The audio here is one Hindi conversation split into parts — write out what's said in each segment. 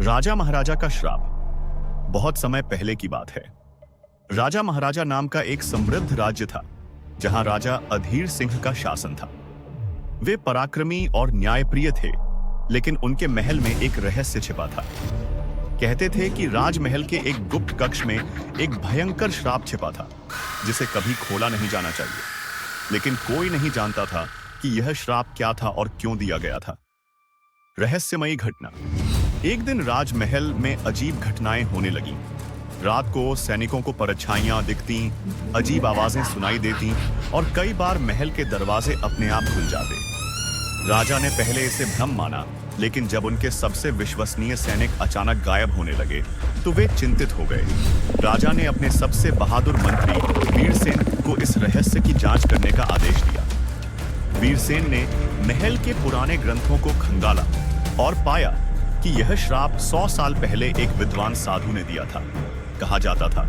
राजा महाराजा का श्राप। बहुत समय पहले की बात है। राजा महाराजा नाम का एक समृद्ध राज्य था, जहां राजा अधीर सिंह का शासन था। वे पराक्रमी और न्यायप्रिय थे, लेकिन उनके महल में एक रहस्य छिपा था। कहते थे कि राजमहल के एक गुप्त कक्ष में एक भयंकर श्राप छिपा था, जिसे कभी खोला नहीं जाना चाहिए। लेकिन कोई नहीं जानता था कि यह श्राप क्या था और क्यों दिया गया था। रहस्यमयी घटना। एक दिन राजमहल में अजीब घटनाएं होने लगीं। रात को सैनिकों को परछाइयां दिखती, अजीब आवाजें सुनाई देती और कई बार महल के दरवाजे अपने आप खुल जाते। राजा ने पहले इसे भ्रम माना, लेकिन जब उनके सबसे विश्वसनीय सैनिक अचानक गायब होने लगे तो वे चिंतित हो गए। राजा ने अपने सबसे बहादुर मंत्री वीरसेन को इस रहस्य की जांच करने का आदेश दिया। वीरसेन ने महल के पुराने ग्रंथों को खंगाला और पाया कि यह श्राप 100 साल पहले एक विद्वान साधु ने दिया था। कहा जाता था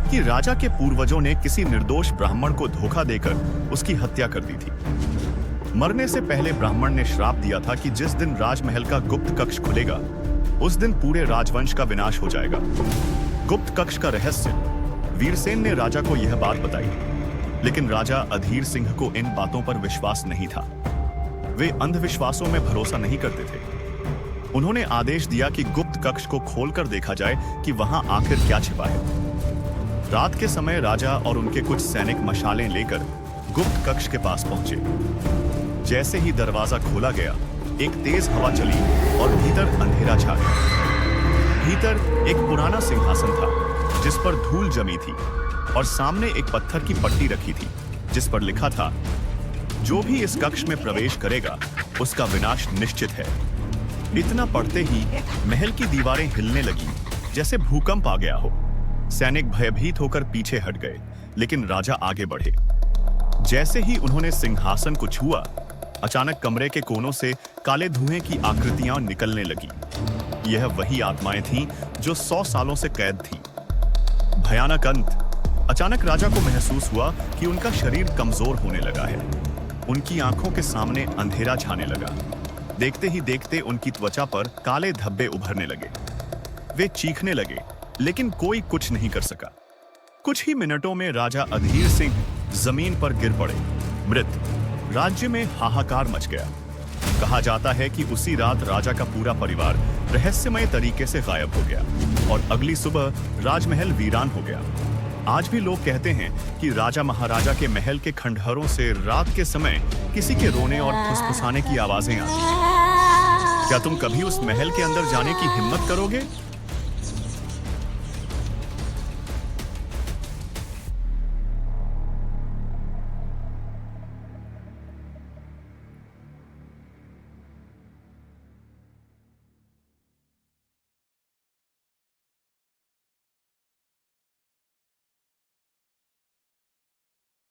कि राजा के पूर्वजों ने किसी निर्दोष ब्राह्मण को धोखा देकर उसकी हत्या कर दी थी। मरने से पहले ब्राह्मण ने श्राप दिया था कि जिस दिन राजमहल का गुप्त कक्ष खुलेगा, उस दिन पूरे राजवंश का विनाश हो जाएगा। गुप्त कक्ष का रहस्य। वीरसेन ने राजा को यह बात बताई, लेकिन राजा अधीर सिंह को इन बातों पर विश्वास नहीं था। वे अंधविश्वासों में भरोसा नहीं करते थे। उन्होंने आदेश दिया कि गुप्त कक्ष को खोलकर देखा जाए कि वहां आखिर क्या छिपा है। रात के समय राजा और उनके कुछ सैनिक मशालें लेकर गुप्त कक्ष के पास पहुंचे। जैसे ही दरवाजा खोला गया, एक तेज हवा चली और भीतर अंधेरा छा गया। भीतर एक पुराना सिंहासन था, जिस पर धूल जमी थी, और सामने एक पत्थर की पट्टी रखी थी, जिस पर लिखा था, जो भी इस कक्ष में प्रवेश करेगा, उसका विनाश निश्चित है। इतना पढ़ते ही महल की दीवारें हिलने लगी, जैसे भूकंप आ गया हो। सैनिक भयभीत होकर पीछे हट गए, लेकिन राजा आगे बढ़े। जैसे ही उन्होंने सिंहासन को छुआ, अचानक कमरे के कोनों से काले धुएं की आकृतियां निकलने लगी। यह वही आत्माएं थीं जो 100 सालों से कैद थीं। भयानक अंत। अचानक राजा को महसूस हुआ कि उनका शरीर कमजोर होने लगा है। उनकी आंखों के सामने अंधेरा छाने लगा। देखते ही देखते उनकी त्वचा पर काले धब्बे उभरने लगे। वे चीखने लगे, लेकिन कोई कुछ नहीं कर सका। कुछ ही मिनटों में राजा अधीर सिंह जमीन पर गिर पड़े, मृत। राज्य में हाहाकार मच गया। कहा जाता है कि उसी रात राजा का पूरा परिवार रहस्यमय तरीके से गायब हो गया और अगली सुबह राजमहल वीरान हो गया। आज भी लोग कहते हैं कि राजा महाराजा के महल के खंडहरों से रात के समय किसी के रोने और फुसफुसाने की आवाजें आती हैं। क्या तुम कभी उस महल के अंदर जाने की हिम्मत करोगे?